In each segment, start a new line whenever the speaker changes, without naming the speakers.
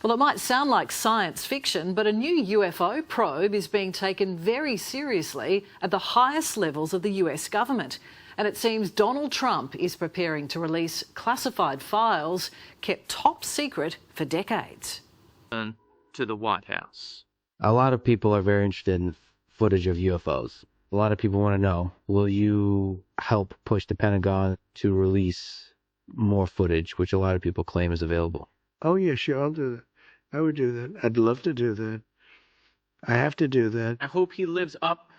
Well, it might sound like science fiction, but a new UFO probe is being taken very seriously at the highest levels of the US government. And it seems Donald Trump is preparing to release classified files kept top secret for decades.
To the White House.
A lot of people are very interested in footage of UFOs. A lot of people want to know, will you help push the Pentagon to release more footage, which a lot of people claim is available?
Oh, yeah, sure, I'll do that. I would do that. I'd love to do that. I have to do that.
I hope he lives up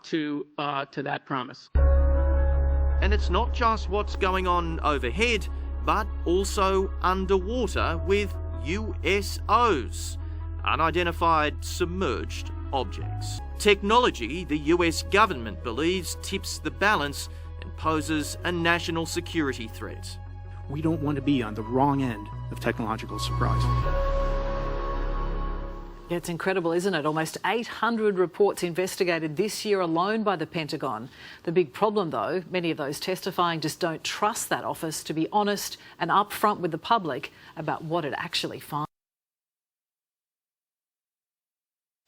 to that promise.
And it's not just what's going on overhead, but also underwater with USOs, unidentified submerged objects. Technology the US government believes tips the balance and poses a national security threat.
We don't want to be on the wrong end of technological surprise.
Yeah, it's incredible, isn't it? Almost 800 reports investigated this year alone by the Pentagon. The big problem, though, many of those testifying just don't trust that office to be honest and upfront with the public about what it actually finds.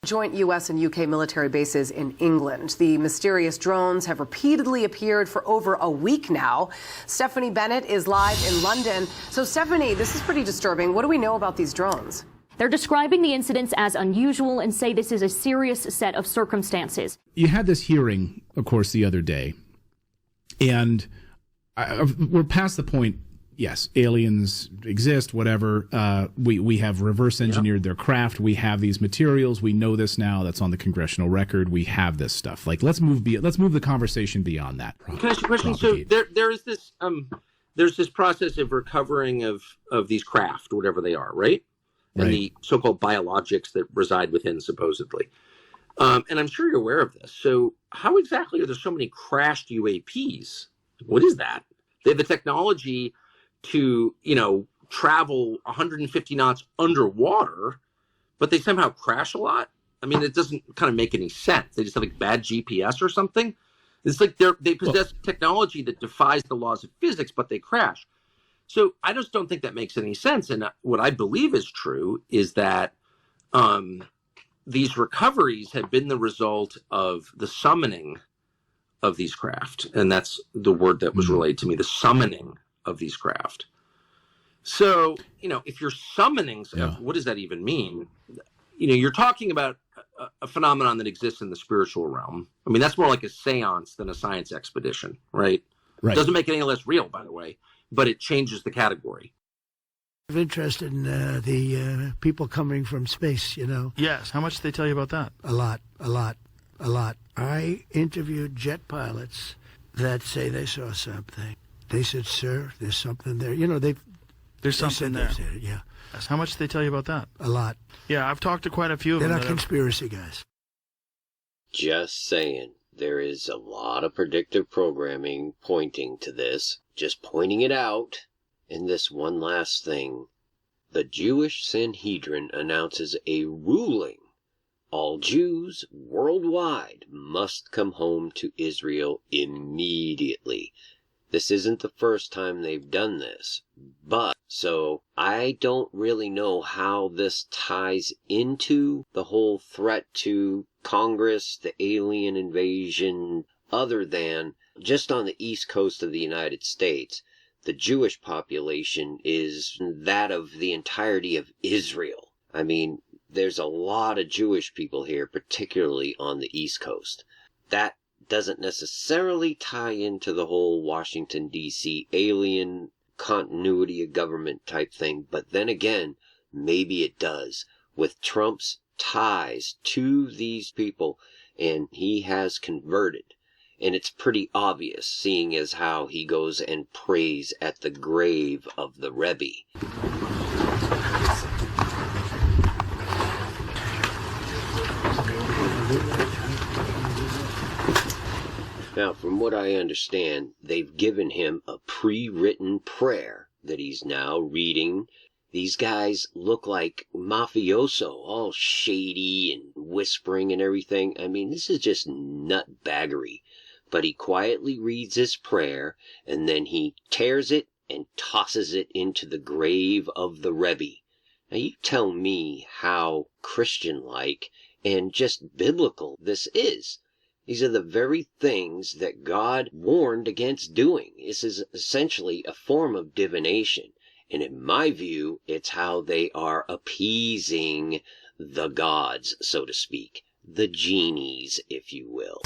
Joint US and UK military bases in England. The mysterious drones have repeatedly appeared for over a week now. Stephanie Bennett is live in London. So, Stephanie, this is pretty disturbing. What do we know about these drones?
They're describing the incidents as unusual and say this is a serious set of circumstances.
You had this hearing, of course, the other day, and we're past the point, yes, aliens exist, whatever. We have reverse engineered their craft. We have these materials. We know this now. That's on the congressional record. We have this stuff. Like, let's move the conversation beyond that.
Can I ask you a question? So there is this there's this process of recovering of these craft, whatever they are, right? And the so-called biologics that reside within, supposedly. And I'm sure you're aware of this. So how exactly are there so many crashed UAPs? What is that? They have the technology to, travel 150 knots underwater, but they somehow crash a lot? I mean, it doesn't kind of make any sense. They just have like bad GPS or something. It's like they possess technology that defies the laws of physics, but they crash. So I just don't think that makes any sense. And what I believe is true is that these recoveries have been the result of the summoning of these craft. And that's the word that was relayed to me, the summoning of these craft. So, if you're summoning stuff, what does that even mean? You're talking about a phenomenon that exists in the spiritual realm. I mean, that's more like a seance than a science expedition, right? It doesn't make it any less real, by the way. But it changes the category.
I'm interested in the people coming from space,
Yes. How much did they tell you about that?
A lot. I interviewed jet pilots that say they saw something. They said, sir, there's something there.
There's something there.
Yeah.
Yes. How much did they tell you about that?
A lot.
Yeah, I've talked to quite a few of them.
They're not conspiracy guys.
Just saying. There is a lot of predictive programming pointing to this. Just pointing it out. And this one last thing. The Jewish Sanhedrin announces a ruling. All Jews worldwide must come home to Israel immediately. This isn't the first time they've done this. But, so, I don't really know how this ties into the whole threat to Congress, the alien invasion, other than just on the east coast of the United States, the Jewish population is that of the entirety of Israel. I mean, there's a lot of Jewish people here, particularly on the east coast. That doesn't necessarily tie into the whole Washington, D.C. alien continuity of government type thing, but then again, maybe it does. With Trump's ties to these people, and he has converted. And it's pretty obvious, seeing as how he goes and prays at the grave of the Rebbe. Now, from what I understand, they've given him a pre-written prayer that he's now reading. These guys look like mafioso, all shady and whispering and everything. I mean, this is just nutbaggery. But he quietly reads his prayer, and then he tears it and tosses it into the grave of the Rebbe. Now you tell me how Christian-like and just biblical this is. These are the very things that God warned against doing. This is essentially a form of divination. And in my view, it's how they are appeasing the gods, so to speak. The genies, if you will.